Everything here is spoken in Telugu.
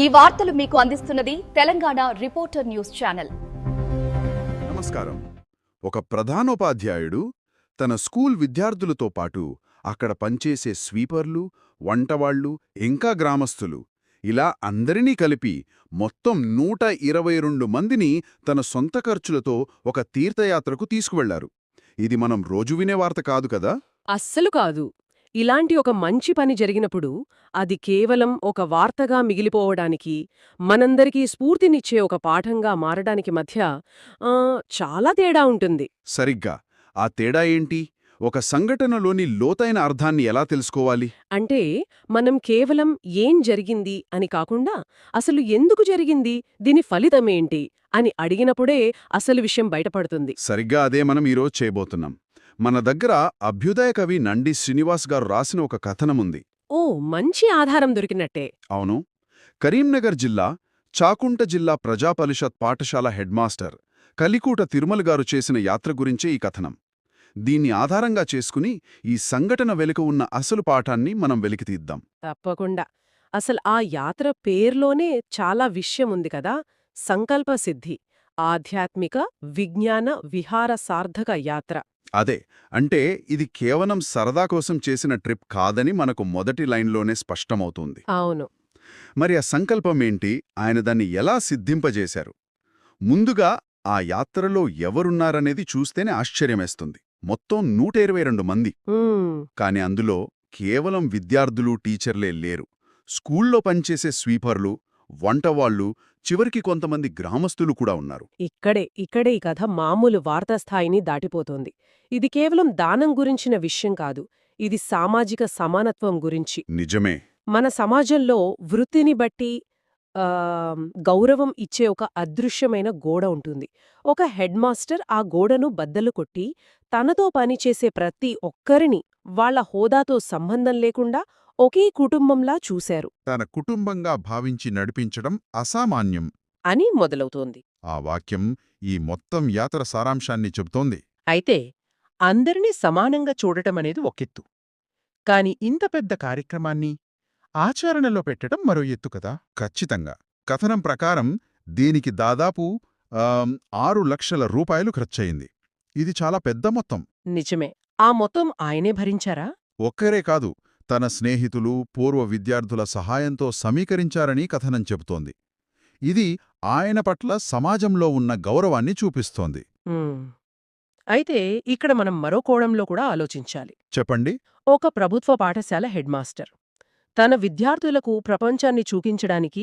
ఈ వార్తలు మీకు అందిస్తున్నది తెలంగాణ రిపోర్టర్ న్యూస్ ఛానల్. నమస్కారం. ఒక ప్రధానోపాధ్యాయుడు తన స్కూల్ విద్యార్థులతో పాటు అక్కడ పనిచేసే స్వీపర్లు, వంటవాళ్లు, ఇంకా గ్రామస్తులు ఇలా అందరినీ కలిపి మొత్తం 122 మందిని తన సొంత ఖర్చులతో ఒక తీర్థయాత్రకు తీసుకువెళ్లారు. ఇది మనం రోజు వినే వార్త కాదు కదా. అస్సలు కాదు. ఇలాంటి ఒక మంచి పని జరిగినప్పుడు అది కేవలం ఒక వార్తగా మిగిలిపోవడానికి, మనందరికీ స్ఫూర్తినిచ్చే ఒక పాఠంగా మారడానికి మధ్య చాలా తేడా ఉంటుంది. సరిగ్గా. ఆ తేడా ఏంటి? ఒక సంఘటనలోని లోతైన అర్థాన్ని ఎలా తెలుసుకోవాలి? అంటే మనం కేవలం ఏం జరిగింది అని కాకుండా అసలు ఎందుకు జరిగింది, దీని ఫలితమేంటి అని అడిగినప్పుడే అసలు విషయం బయటపడుతుంది. సరిగ్గా అదే మనం ఈరోజు చేయబోతున్నాం. మన దగ్గర అభ్యుదయ కవి నండి శ్రీనివాస్ గారు రాసిన ఒక కథనముంది. ఓ, మంచి ఆధారం దొరికినట్టే. అవును. కరీంనగర్ జిల్లా చాకుంట జిల్లా ప్రజాపరిషత్ పాఠశాల హెడ్మాస్టర్ కలికూట తిరుమల గారు చేసిన యాత్ర గురించే ఈ కథనం. దీన్ని ఆధారంగా చేసుకుని ఈ సంఘటన వెనుక ఉన్న అసలు పాఠాన్ని మనం వెలికితీద్దాం. తప్పకుండా. అసలు ఆ యాత్ర పేర్లోనే చాలా విషయం ఉంది కదా. సంకల్ప సిద్ధి, ఆధ్యాత్మిక విజ్ఞాన విహార సార్థక యాత్ర. అదే, అంటే ఇది కేవలం సరదా కోసం చేసిన ట్రిప్ కాదని మనకు మొదటి లైన్లోనే స్పష్టమవుతుంది. అవును. మరి ఆ సంకల్పమేంటి, ఆయన దాన్ని ఎలా సిద్ధింపజేశారు? ముందుగా ఆ యాత్రలో ఎవరున్నారనేది చూస్తేనే ఆశ్చర్యమేస్తుంది. మొత్తం 122 మంది. కాని అందులో కేవలం విద్యార్థులు, టీచర్లే లేరు. స్కూల్లో పనిచేసే స్వీపర్లు, వంటవాళ్లు, చివరికి కొంతమంది గ్రామస్తులు కూడా ఉన్నారు. ఇక్కడే ఈ కథ మామూలు వార్తాస్థాయిని దాటిపోతోంది. ఇది కేవలం దానం గురించిన విషయం కాదు. ఇది సామాజిక సమానత్వం గురించి. నిజమే. మన సమాజంలో వృత్తిని బట్టి గౌరవం ఇచ్చే ఒక అదృశ్యమైన గోడ ఉంటుంది. ఒక హెడ్ మాస్టర్ ఆ గోడను బద్దలు కొట్టి తనతో పనిచేసే ప్రతి ఒక్కరిని వాళ్ల హోదాతో సంబంధం లేకుండా ఒకే కుటుంబంలా చూశారు. తన కుటుంబంగా భావించి నడిపించడం అసామాన్యం అని మొదలవుతోంది. ఆ వాక్యం ఈ మొత్తం యాత్ర సారాంశాన్ని చెబుతోంది. అయితే అందరినీ సమానంగా చూడటమనేది ఒకెత్తు. కాని ఇంత పెద్ద కార్యక్రమాన్ని ఆచరణలో పెట్టడం మరో ఎత్తు కదా. ఖచ్చితంగా. కథనం ప్రకారం దీనికి దాదాపు 6 లక్షల రూపాయలు ఖర్చయింది. ఇది చాలా పెద్ద మొత్తం. నిజమే. ఆ మొత్తం ఆయనే భరించారా? ఒక్కరే కాదు, తన స్నేహితులు, పూర్వ విద్యార్థుల సహాయంతో సమీకరించారని కథనం చెబుతోంది. ఇది ఆయన పట్ల సమాజంలో ఉన్న గౌరవాన్ని చూపిస్తోంది. అయితే ఇక్కడ మనం మరో కోణంలో కూడా ఆలోచించాలి. చెప్పండి. ఒక ప్రభుత్వ పాఠశాల హెడ్ మాస్టర్ తన విద్యార్థులకు ప్రపంచాన్ని చూపించడానికి